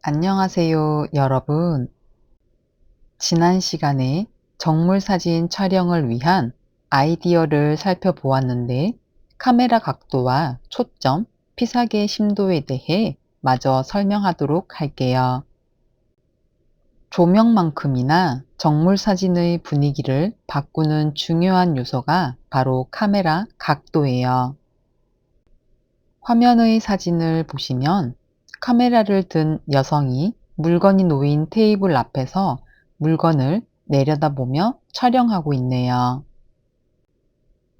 안녕하세요, 여러분. 지난 시간에 정물 사진 촬영을 위한 아이디어를 살펴보았는데 카메라 각도와 초점, 피사계 심도에 대해 마저 설명하도록 할게요. 조명만큼이나 정물 사진의 분위기를 바꾸는 중요한 요소가 바로 카메라 각도예요. 화면의 사진을 보시면 카메라를 든 여성이 물건이 놓인 테이블 앞에서 물건을 내려다보며 촬영하고 있네요.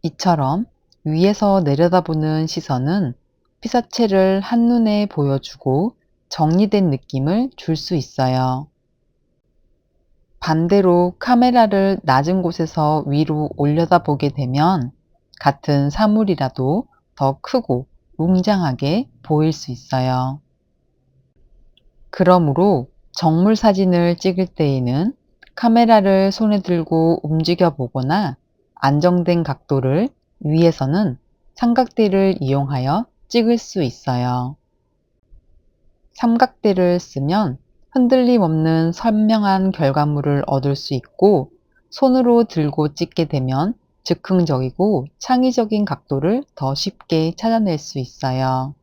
이처럼 위에서 내려다보는 시선은 피사체를 한눈에 보여주고 정리된 느낌을 줄 수 있어요. 반대로 카메라를 낮은 곳에서 위로 올려다보게 되면 같은 사물이라도 더 크고 웅장하게 보일 수 있어요. 그러므로 정물 사진을 찍을 때에는 카메라를 손에 들고 움직여 보거나 안정된 각도를 위해서는 삼각대를 이용하여 찍을 수 있어요. 삼각대를 쓰면 흔들림 없는 선명한 결과물을 얻을 수 있고 손으로 들고 찍게 되면 즉흥적이고 창의적인 각도를 더 쉽게 찾아낼 수 있어요.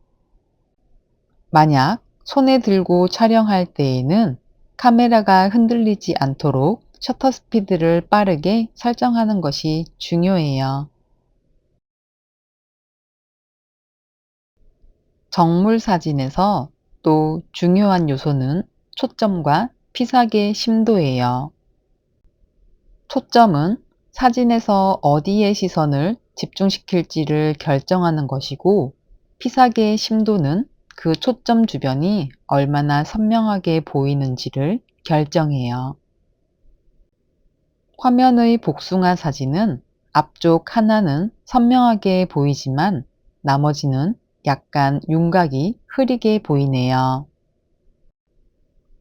만약 손에 들고 촬영할 때에는 카메라가 흔들리지 않도록 셔터 스피드를 빠르게 설정하는 것이 중요해요. 정물 사진에서 또 중요한 요소는 초점과 피사계 심도예요. 초점은 사진에서 어디에 시선을 집중시킬지를 결정하는 것이고, 피사계 심도는 그 초점 주변이 얼마나 선명하게 보이는지를 결정해요. 화면의 복숭아 사진은 앞쪽 하나는 선명하게 보이지만 나머지는 약간 윤곽이 흐리게 보이네요.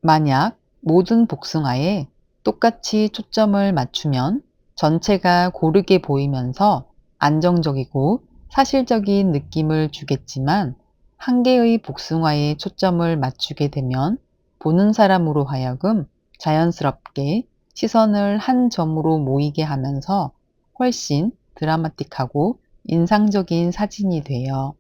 만약 모든 복숭아에 똑같이 초점을 맞추면 전체가 고르게 보이면서 안정적이고 사실적인 느낌을 주겠지만, 한 개의 복숭아에 초점을 맞추게 되면 보는 사람으로 하여금 자연스럽게 시선을 한 점으로 모이게 하면서 훨씬 드라마틱하고 인상적인 사진이 돼요.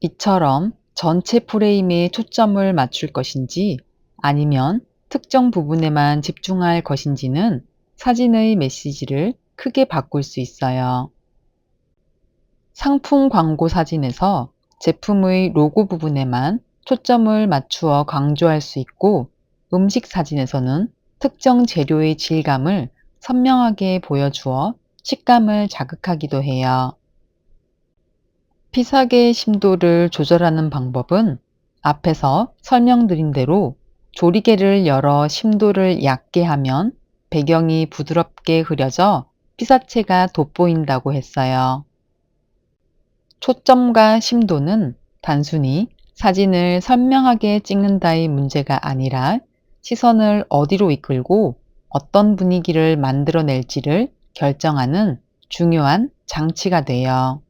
이처럼 전체 프레임에 초점을 맞출 것인지 아니면 특정 부분에만 집중할 것인지는 사진의 메시지를 크게 바꿀 수 있어요. 상품 광고 사진에서 제품의 로고 부분에만 초점을 맞추어 강조할 수 있고, 음식 사진에서는 특정 재료의 질감을 선명하게 보여주어 식감을 자극하기도 해요. 피사계 심도를 조절하는 방법은 앞에서 설명드린 대로 조리개를 열어 심도를 얕게 하면 배경이 부드럽게 흐려져 피사체가 돋보인다고 했어요. 초점과 심도는 단순히 사진을 선명하게 찍는다의 문제가 아니라 시선을 어디로 이끌고 어떤 분위기를 만들어낼지를 결정하는 중요한 장치가 돼요.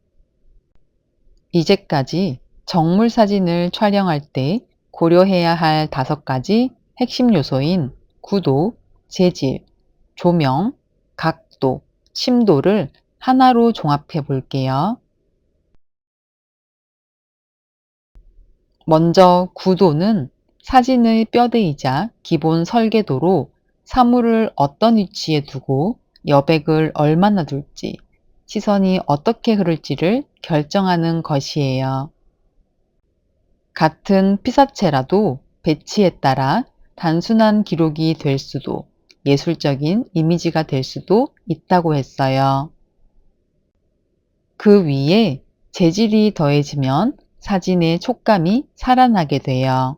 이제까지 정물 사진을 촬영할 때 고려해야 할 5가지 핵심 요소인 구도, 재질, 조명, 각도, 심도를 하나로 종합해 볼게요. 먼저 구도는 사진의 뼈대이자 기본 설계도로 사물을 어떤 위치에 두고 여백을 얼마나 둘지, 시선이 어떻게 흐를지를 결정하는 것이에요. 같은 피사체라도 배치에 따라 단순한 기록이 될 수도, 예술적인 이미지가 될 수도 있다고 했어요. 그 위에 재질이 더해지면 사진의 촉감이 살아나게 돼요.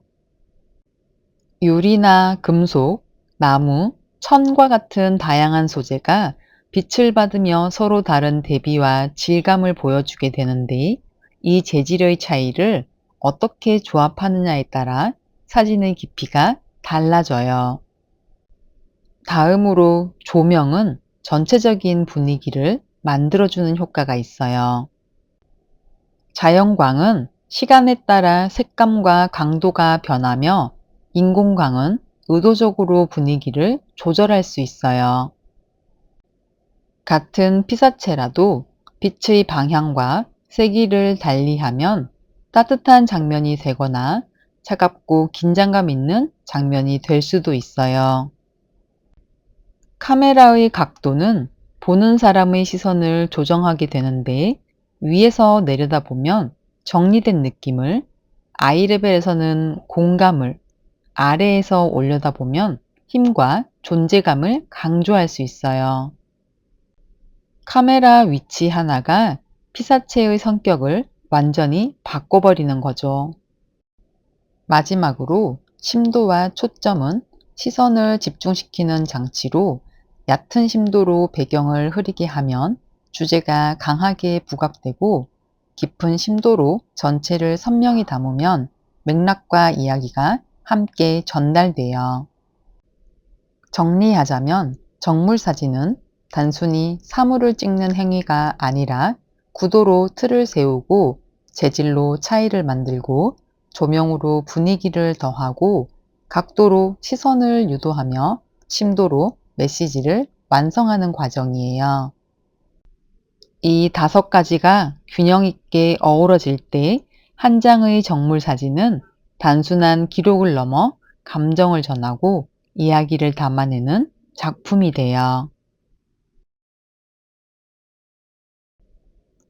유리나 금속, 나무, 천과 같은 다양한 소재가 빛을 받으며 서로 다른 대비와 질감을 보여주게 되는데, 이 재질의 차이를 어떻게 조합하느냐에 따라 사진의 깊이가 달라져요. 다음으로 조명은 전체적인 분위기를 만들어주는 효과가 있어요. 자연광은 시간에 따라 색감과 강도가 변하며 인공광은 의도적으로 분위기를 조절할 수 있어요. 같은 피사체라도 빛의 방향과 세기를 달리하면 따뜻한 장면이 되거나 차갑고 긴장감 있는 장면이 될 수도 있어요. 카메라의 각도는 보는 사람의 시선을 조정하게 되는데 위에서 내려다보면 정리된 느낌을, 아이 레벨에서는 공감을, 아래에서 올려다보면 힘과 존재감을 강조할 수 있어요. 카메라 위치 하나가 피사체의 성격을 완전히 바꿔버리는 거죠. 마지막으로 심도와 초점은 시선을 집중시키는 장치로 얕은 심도로 배경을 흐리게 하면 주제가 강하게 부각되고 깊은 심도로 전체를 선명히 담으면 맥락과 이야기가 함께 전달돼요. 정리하자면 정물 사진은 단순히 사물을 찍는 행위가 아니라 구도로 틀을 세우고 재질로 차이를 만들고 조명으로 분위기를 더하고 각도로 시선을 유도하며 심도로 메시지를 완성하는 과정이에요. 이 5가지가 균형 있게 어우러질 때 한 장의 정물 사진은 단순한 기록을 넘어 감정을 전하고 이야기를 담아내는 작품이 돼요.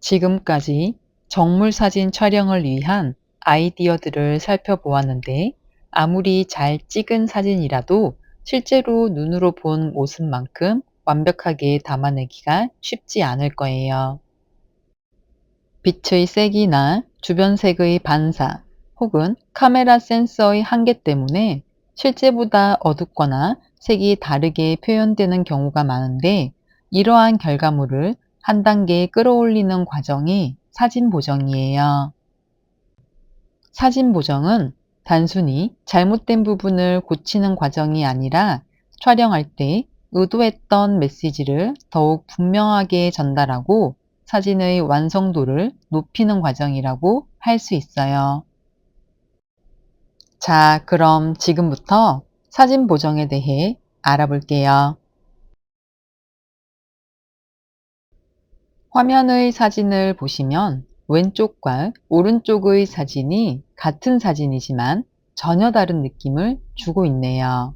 지금까지 정물 사진 촬영을 위한 아이디어들을 살펴보았는데 아무리 잘 찍은 사진이라도 실제로 눈으로 본 모습만큼 완벽하게 담아내기가 쉽지 않을 거예요. 빛의 세기나 주변 색의 반사 혹은 카메라 센서의 한계 때문에 실제보다 어둡거나 색이 다르게 표현되는 경우가 많은데 이러한 결과물을 한 단계 끌어올리는 과정이 사진 보정이에요. 사진 보정은 단순히 잘못된 부분을 고치는 과정이 아니라 촬영할 때 의도했던 메시지를 더욱 분명하게 전달하고 사진의 완성도를 높이는 과정이라고 할 수 있어요. 자, 그럼 지금부터 사진 보정에 대해 알아볼게요. 화면의 사진을 보시면 왼쪽과 오른쪽의 사진이 같은 사진이지만 전혀 다른 느낌을 주고 있네요.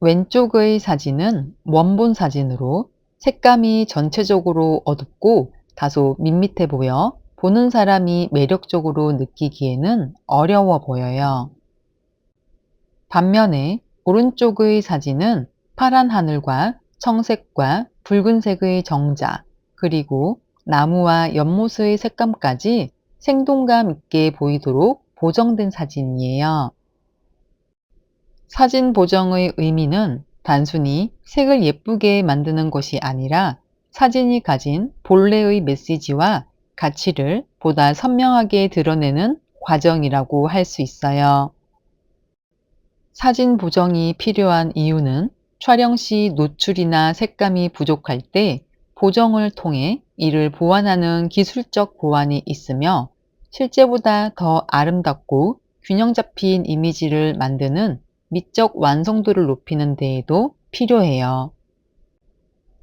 왼쪽의 사진은 원본 사진으로 색감이 전체적으로 어둡고 다소 밋밋해 보여 보는 사람이 매력적으로 느끼기에는 어려워 보여요. 반면에 오른쪽의 사진은 파란 하늘과 청색과 붉은색의 정자, 그리고 나무와 연못의 색감까지 생동감 있게 보이도록 보정된 사진이에요. 사진 보정의 의미는 단순히 색을 예쁘게 만드는 것이 아니라 사진이 가진 본래의 메시지와 가치를 보다 선명하게 드러내는 과정이라고 할 수 있어요. 사진 보정이 필요한 이유는 촬영 시 노출이나 색감이 부족할 때 보정을 통해 이를 보완하는 기술적 보완이 있으며 실제보다 더 아름답고 균형 잡힌 이미지를 만드는 미적 완성도를 높이는 데에도 필요해요.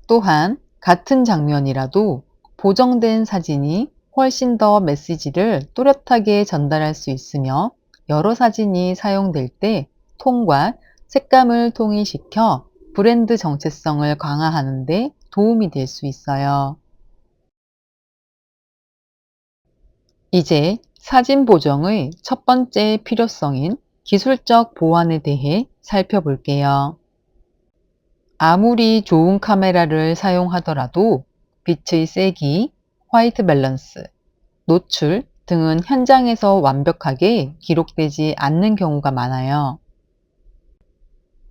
또한 같은 장면이라도 보정된 사진이 훨씬 더 메시지를 또렷하게 전달할 수 있으며 여러 사진이 사용될 때 톤과 색감을 통일시켜 브랜드 정체성을 강화하는 데 도움이 될 수 있어요. 이제 사진 보정의 첫 번째 필요성인 기술적 보완에 대해 살펴볼게요. 아무리 좋은 카메라를 사용하더라도 빛의 세기, 화이트 밸런스, 노출 등은 현장에서 완벽하게 기록되지 않는 경우가 많아요.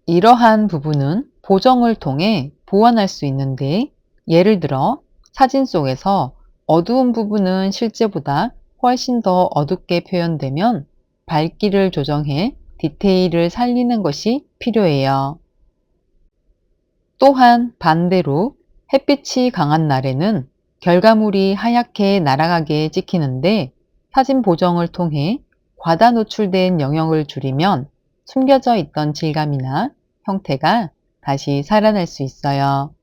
이러한 부분은 보정을 통해 보완할 수 있는데 예를 들어 사진 속에서 어두운 부분은 실제보다 훨씬 더 어둡게 표현되면 밝기를 조정해 디테일을 살리는 것이 필요해요. 또한 반대로 햇빛이 강한 날에는 결과물이 하얗게 날아가게 찍히는데 사진 보정을 통해 과다 노출된 영역을 줄이면 숨겨져 있던 질감이나 형태가 다시 살아날 수 있어요.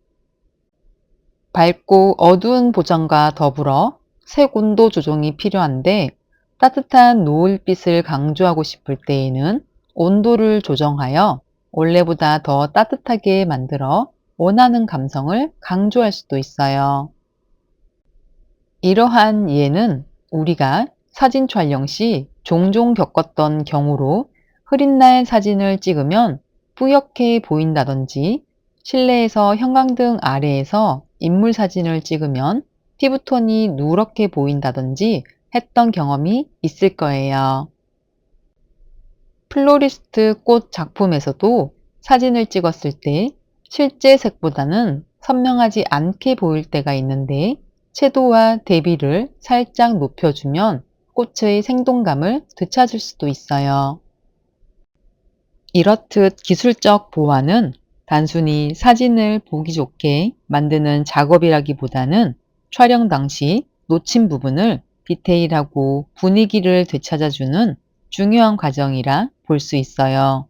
밝고 어두운 보정과 더불어 색 온도 조정이 필요한데 따뜻한 노을빛을 강조하고 싶을 때에는 온도를 조정하여 원래보다 더 따뜻하게 만들어 원하는 감성을 강조할 수도 있어요. 이러한 예는 우리가 사진 촬영 시 종종 겪었던 경우로 흐린 날 사진을 찍으면 뿌옇게 보인다든지 실내에서 형광등 아래에서 인물 사진을 찍으면 피부톤이 누렇게 보인다든지 했던 경험이 있을 거예요. 플로리스트 꽃 작품에서도 사진을 찍었을 때 실제 색보다는 선명하지 않게 보일 때가 있는데 채도와 대비를 살짝 높여주면 꽃의 생동감을 되찾을 수도 있어요. 이렇듯 기술적 보완은 단순히 사진을 보기 좋게 만드는 작업이라기보다는 촬영 당시 놓친 부분을 디테일하고 분위기를 되찾아주는 중요한 과정이라 볼 수 있어요.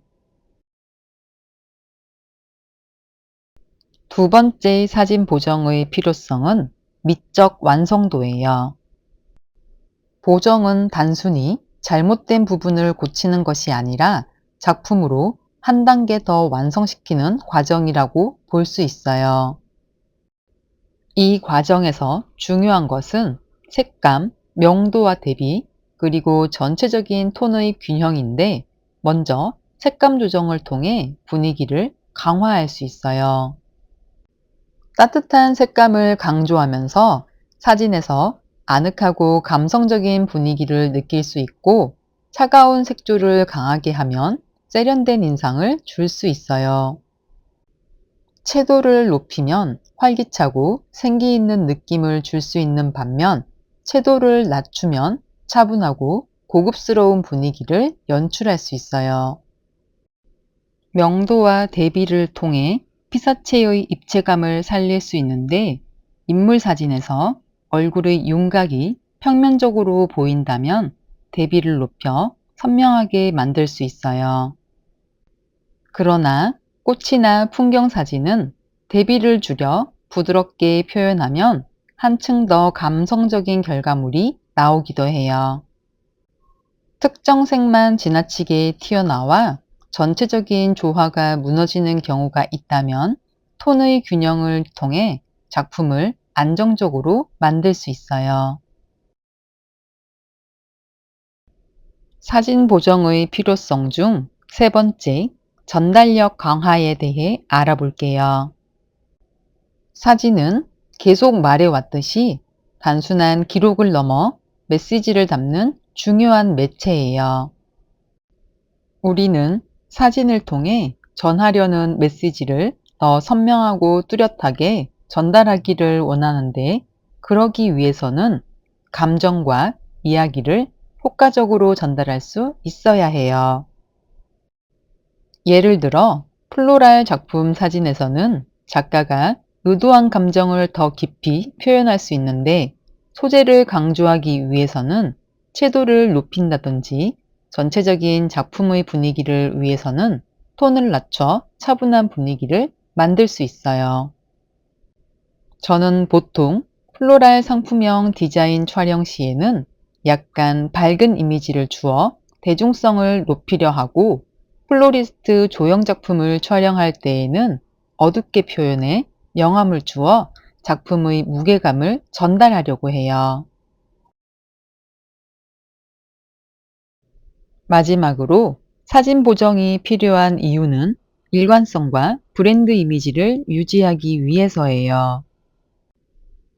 두 번째 사진 보정의 필요성은 미적 완성도예요. 보정은 단순히 잘못된 부분을 고치는 것이 아니라 작품으로 한 단계 더 완성시키는 과정이라고 볼 수 있어요. 이 과정에서 중요한 것은 색감, 명도와 대비, 그리고 전체적인 톤의 균형인데 먼저 색감 조정을 통해 분위기를 강화할 수 있어요. 따뜻한 색감을 강조하면서 사진에서 아늑하고 감성적인 분위기를 느낄 수 있고 차가운 색조를 강하게 하면 세련된 인상을 줄 수 있어요. 채도를 높이면 활기차고 생기 있는 느낌을 줄 수 있는 반면 채도를 낮추면 차분하고 고급스러운 분위기를 연출할 수 있어요. 명도와 대비를 통해 피사체의 입체감을 살릴 수 있는데 인물 사진에서 얼굴의 윤곽이 평면적으로 보인다면 대비를 높여 선명하게 만들 수 있어요. 그러나 꽃이나 풍경 사진은 대비를 줄여 부드럽게 표현하면 한층 더 감성적인 결과물이 나오기도 해요. 특정 색만 지나치게 튀어나와 전체적인 조화가 무너지는 경우가 있다면 톤의 균형을 통해 작품을 안정적으로 만들 수 있어요. 사진 보정의 필요성 중 세 번째, 전달력 강화에 대해 알아볼게요. 사진은 계속 말해왔듯이 단순한 기록을 넘어 메시지를 담는 중요한 매체예요. 우리는 사진을 통해 전하려는 메시지를 더 선명하고 뚜렷하게 전달하기를 원하는데 그러기 위해서는 감정과 이야기를 효과적으로 전달할 수 있어야 해요. 예를 들어 플로랄 작품 사진에서는 작가가 의도한 감정을 더 깊이 표현할 수 있는데 소재를 강조하기 위해서는 채도를 높인다든지 전체적인 작품의 분위기를 위해서는 톤을 낮춰 차분한 분위기를 만들 수 있어요. 저는 보통 플로랄 상품형 디자인 촬영 시에는 약간 밝은 이미지를 주어 대중성을 높이려 하고 플로리스트 조형 작품을 촬영할 때에는 어둡게 표현해 명암을 주어 작품의 무게감을 전달하려고 해요. 마지막으로 사진 보정이 필요한 이유는 일관성과 브랜드 이미지를 유지하기 위해서예요.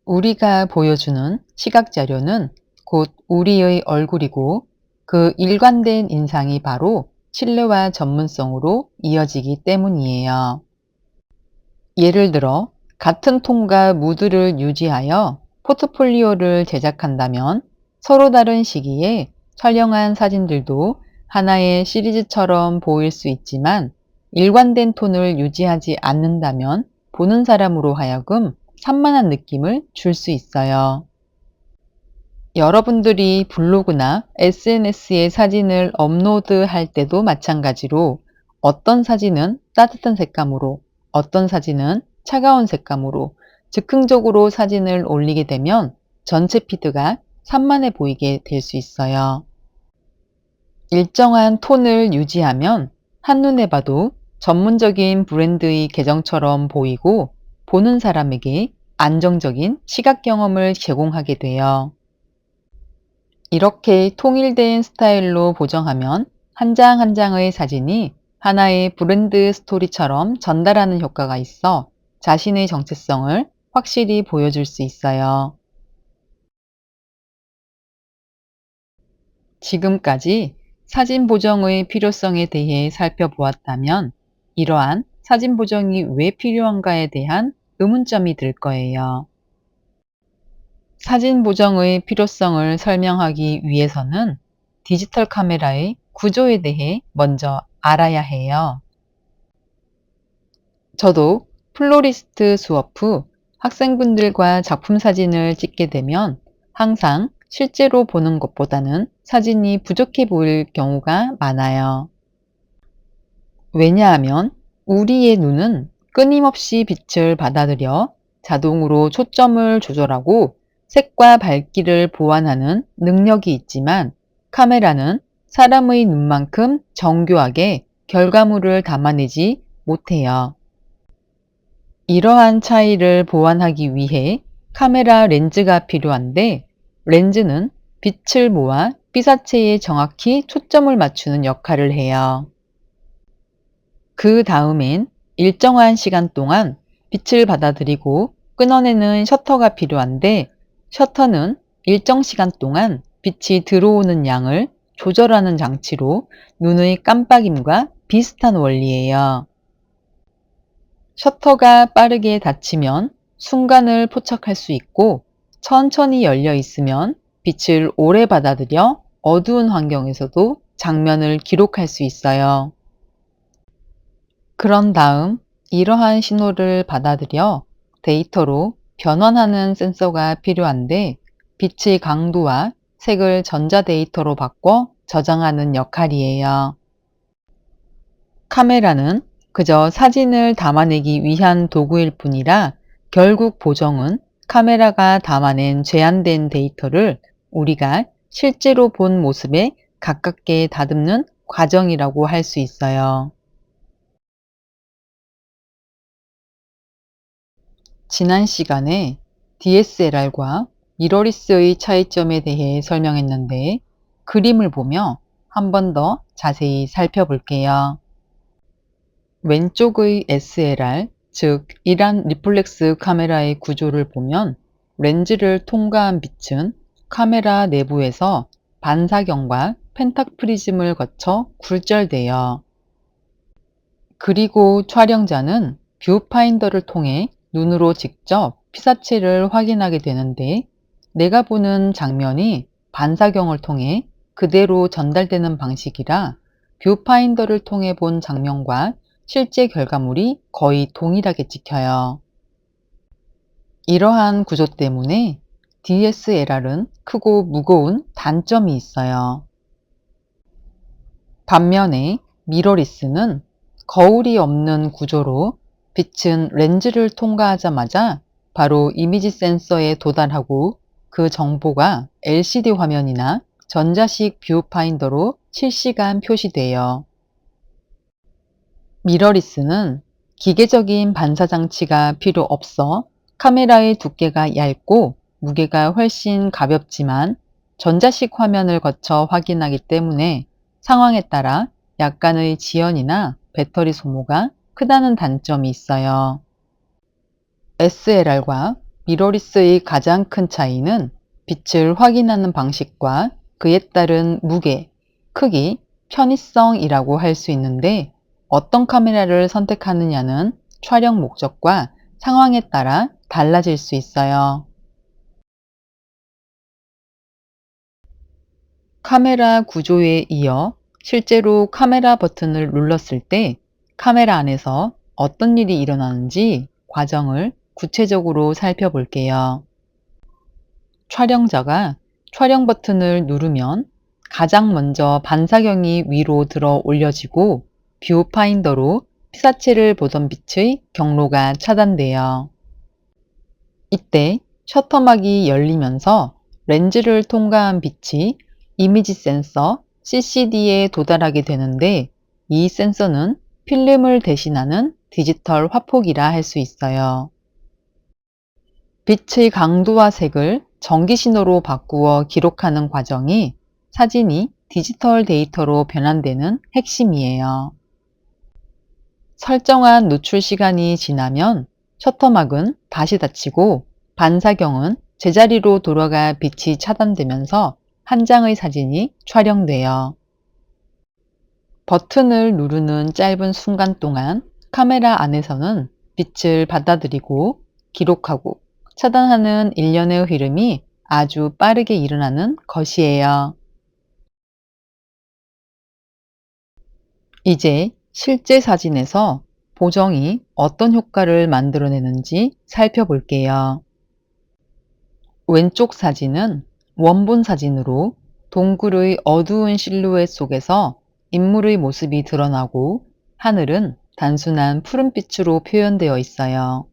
우리가 보여주는 시각 자료는 곧 우리의 얼굴이고 그 일관된 인상이 바로 신뢰와 전문성으로 이어지기 때문이에요. 예를 들어 같은 톤과 무드를 유지하여 포트폴리오를 제작한다면 서로 다른 시기에 촬영한 사진들도 하나의 시리즈처럼 보일 수 있지만 일관된 톤을 유지하지 않는다면 보는 사람으로 하여금 산만한 느낌을 줄 수 있어요. 여러분들이 블로그나 SNS에 사진을 업로드할 때도 마찬가지로 어떤 사진은 따뜻한 색감으로, 어떤 사진은 차가운 색감으로 즉흥적으로 사진을 올리게 되면 전체 피드가 산만해 보이게 될 수 있어요. 일정한 톤을 유지하면 한눈에 봐도 전문적인 브랜드의 계정처럼 보이고 보는 사람에게 안정적인 시각 경험을 제공하게 돼요. 이렇게 통일된 스타일로 보정하면 한 장 한 장의 사진이 하나의 브랜드 스토리처럼 전달하는 효과가 있어 자신의 정체성을 확실히 보여줄 수 있어요. 지금까지 사진 보정의 필요성에 대해 살펴보았다면 이러한 사진 보정이 왜 필요한가에 대한 의문점이 들 거예요. 사진 보정의 필요성을 설명하기 위해서는 디지털 카메라의 구조에 대해 먼저 알아야 해요. 저도 플로리스트 수업 후 학생분들과 작품 사진을 찍게 되면 항상 실제로 보는 것보다는 사진이 부족해 보일 경우가 많아요. 왜냐하면 우리의 눈은 끊임없이 빛을 받아들여 자동으로 초점을 조절하고 색과 밝기를 보완하는 능력이 있지만 카메라는 사람의 눈만큼 정교하게 결과물을 담아내지 못해요. 이러한 차이를 보완하기 위해 카메라 렌즈가 필요한데 렌즈는 빛을 모아 피사체에 정확히 초점을 맞추는 역할을 해요. 그 다음엔 일정한 시간 동안 빛을 받아들이고 끊어내는 셔터가 필요한데 셔터는 일정 시간 동안 빛이 들어오는 양을 조절하는 장치로 눈의 깜빡임과 비슷한 원리예요. 셔터가 빠르게 닫히면 순간을 포착할 수 있고 천천히 열려 있으면 빛을 오래 받아들여 어두운 환경에서도 장면을 기록할 수 있어요. 그런 다음 이러한 신호를 받아들여 데이터로 변환하는 센서가 필요한데 빛의 강도와 색을 전자데이터로 바꿔 저장하는 역할이에요. 카메라는 그저 사진을 담아내기 위한 도구일 뿐이라 결국 보정은 카메라가 담아낸 제한된 데이터를 우리가 실제로 본 모습에 가깝게 다듬는 과정이라고 할 수 있어요. 지난 시간에 DSLR과 미러리스의 차이점에 대해 설명했는데 그림을 보며 한 번 더 자세히 살펴볼게요. 왼쪽의 SLR, 즉 이란 리플렉스 카메라의 구조를 보면 렌즈를 통과한 빛은 카메라 내부에서 반사경과 펜타프리즘을 거쳐 굴절돼요. 그리고 촬영자는 뷰파인더를 통해 눈으로 직접 피사체를 확인하게 되는데 내가 보는 장면이 반사경을 통해 그대로 전달되는 방식이라 뷰파인더를 통해 본 장면과 실제 결과물이 거의 동일하게 찍혀요. 이러한 구조 때문에 DSLR은 크고 무거운 단점이 있어요. 반면에 미러리스는 거울이 없는 구조로 빛은 렌즈를 통과하자마자 바로 이미지 센서에 도달하고 그 정보가 LCD 화면이나 전자식 뷰파인더로 실시간 표시돼요. 미러리스는 기계적인 반사 장치가 필요 없어 카메라의 두께가 얇고 무게가 훨씬 가볍지만 전자식 화면을 거쳐 확인하기 때문에 상황에 따라 약간의 지연이나 배터리 소모가 크다는 단점이 있어요. SLR과 미러리스의 가장 큰 차이는 빛을 확인하는 방식과 그에 따른 무게, 크기, 편의성이라고 할 수 있는데 어떤 카메라를 선택하느냐는 촬영 목적과 상황에 따라 달라질 수 있어요. 카메라 구조에 이어 실제로 카메라 버튼을 눌렀을 때 카메라 안에서 어떤 일이 일어나는지 과정을 구체적으로 살펴볼게요. 촬영자가 촬영 버튼을 누르면 가장 먼저 반사경이 위로 들어 올려지고 뷰파인더로 피사체를 보던 빛의 경로가 차단돼요. 이때 셔터막이 열리면서 렌즈를 통과한 빛이 이미지 센서 CCD에 도달하게 되는데, 이 센서는 필름을 대신하는 디지털 화폭이라 할 수 있어요. 빛의 강도와 색을 전기 신호로 바꾸어 기록하는 과정이 사진이 디지털 데이터로 변환되는 핵심이에요. 설정한 노출 시간이 지나면 셔터막은 다시 닫히고 반사경은 제자리로 돌아가 빛이 차단되면서 한 장의 사진이 촬영돼요. 버튼을 누르는 짧은 순간 동안 카메라 안에서는 빛을 받아들이고 기록하고 차단하는 일련의 흐름이 아주 빠르게 일어나는 것이에요. 이제 실제 사진에서 보정이 어떤 효과를 만들어내는지 살펴볼게요. 왼쪽 사진은 원본 사진으로 동굴의 어두운 실루엣 속에서 인물의 모습이 드러나고 하늘은 단순한 푸른빛으로 표현되어 있어요.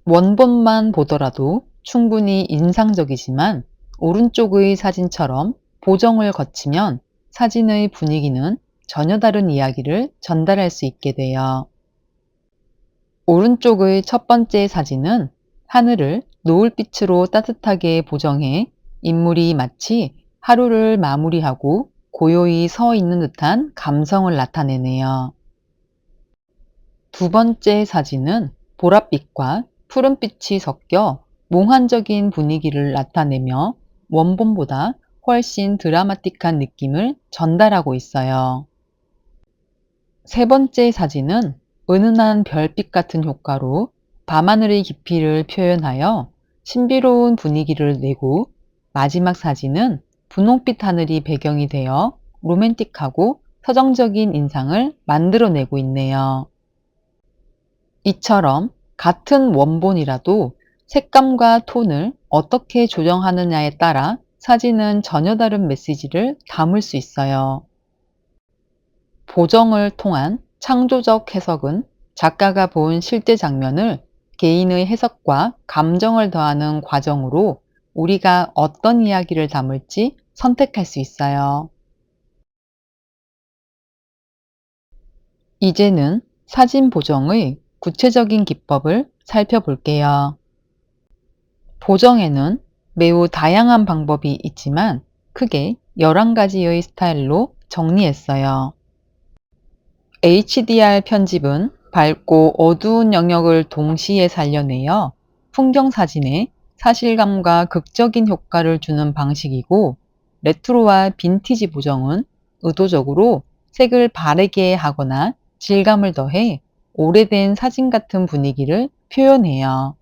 원본만 보더라도 충분히 인상적이지만 오른쪽의 사진처럼 보정을 거치면 사진의 분위기는 전혀 다른 이야기를 전달할 수 있게 돼요. 오른쪽의 첫 번째 사진은 하늘을 노을빛으로 따뜻하게 보정해 인물이 마치 하루를 마무리하고 고요히 서 있는 듯한 감성을 나타내네요. 두 번째 사진은 보랏빛과 푸른빛이 섞여 몽환적인 분위기를 나타내며 원본보다 훨씬 드라마틱한 느낌을 전달하고 있어요. 세 번째 사진은 은은한 별빛 같은 효과로 밤하늘의 깊이를 표현하여 신비로운 분위기를 내고, 마지막 사진은 분홍빛 하늘이 배경이 되어 로맨틱하고 서정적인 인상을 만들어내고 있네요. 이처럼 같은 원본이라도 색감과 톤을 어떻게 조정하느냐에 따라 사진은 전혀 다른 메시지를 담을 수 있어요. 보정을 통한 창조적 해석은 작가가 본 실제 장면을 개인의 해석과 감정을 더하는 과정으로 우리가 어떤 이야기를 담을지 선택할 수 있어요. 이제는 사진 보정의 구체적인 기법을 살펴볼게요. 보정에는 매우 다양한 방법이 있지만 크게 11가지의 스타일로 정리했어요. HDR 편집은 밝고 어두운 영역을 동시에 살려내어 풍경 사진에 사실감과 극적인 효과를 주는 방식이고, 레트로와 빈티지 보정은 의도적으로 색을 바르게 하거나 질감을 더해 오래된 사진 같은 분위기를 표현해요.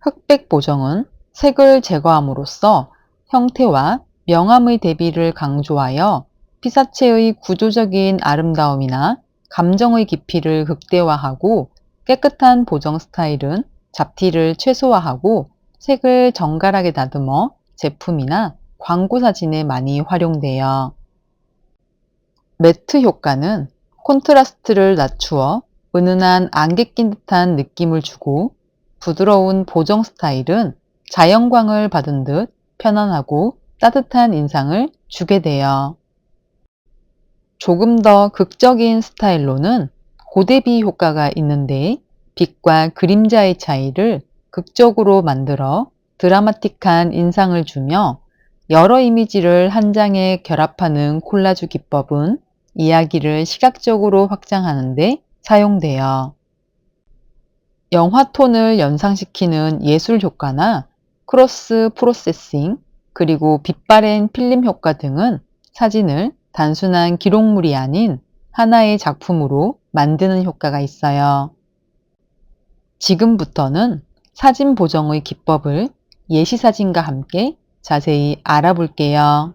흑백 보정은 색을 제거함으로써 형태와 명암의 대비를 강조하여 피사체의 구조적인 아름다움이나 감정의 깊이를 극대화하고, 깨끗한 보정 스타일은 잡티를 최소화하고 색을 정갈하게 다듬어 제품이나 광고 사진에 많이 활용돼요. 매트 효과는 콘트라스트를 낮추어 은은한 안개 낀 듯한 느낌을 주고, 부드러운 보정 스타일은 자연광을 받은 듯 편안하고 따뜻한 인상을 주게 돼요. 조금 더 극적인 스타일로는 고대비 효과가 있는데, 빛과 그림자의 차이를 극적으로 만들어 드라마틱한 인상을 주며 여러 이미지를 한 장에 결합하는 콜라주 기법은 이야기를 시각적으로 확장하는 데 사용돼요. 영화 톤을 연상시키는 예술 효과나 크로스 프로세싱, 그리고 빛바랜 필름 효과 등은 사진을 단순한 기록물이 아닌 하나의 작품으로 만드는 효과가 있어요. 지금부터는 사진 보정의 기법을 예시 사진과 함께 자세히 알아볼게요.